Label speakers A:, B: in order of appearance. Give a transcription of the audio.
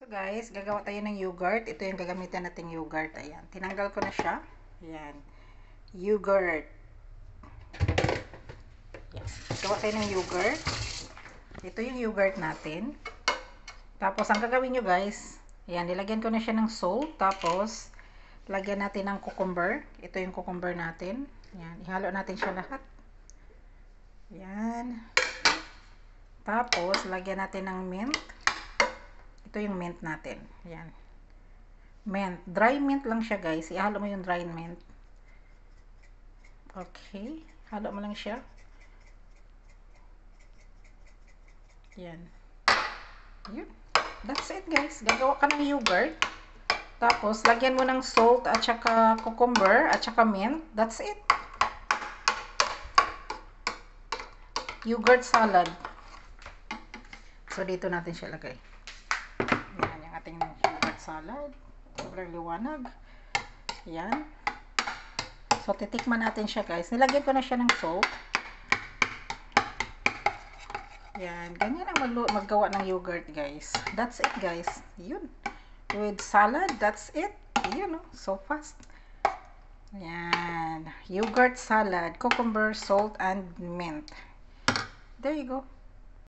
A: So guys, gagawa tayo ng yogurt. Ito yung gagamitan nating yogurt. Ayan. Tinanggal ko na siya. Ayan. Yogurt. Ayan. Gawa tayo ng yogurt. Ito yung yogurt natin. Tapos, ang gagawin nyo guys, ayan, nilagyan ko na siya ng salt. Tapos, lagyan natin ng cucumber. Ito yung cucumber natin. Ayan. Ihalo natin siya lahat. Ayan. Tapos, lagyan natin ng mint. Ito yung mint natin. Ayan. Mint. Dry mint lang siya guys. Ihalo mo yung dry mint. Okay. Halo mo lang siya. Ayan. Yun. That's it guys. Gagawa ka ng yogurt. Tapos, lagyan mo ng salt at saka cucumber at saka mint. That's it. Yogurt salad. So, dito natin siya lagay. Yan, yung ating yogurt salad. Sobrang liwanag. Yan. So, titikman natin siya guys. Nilagyan ko na siya ng salt. Yan. Ganyan ang maggawa ng yogurt guys. That's it guys. Yun. With salad, that's it. Yun, no? So fast. Yan. Yogurt salad, cucumber, salt, and mint. There you go.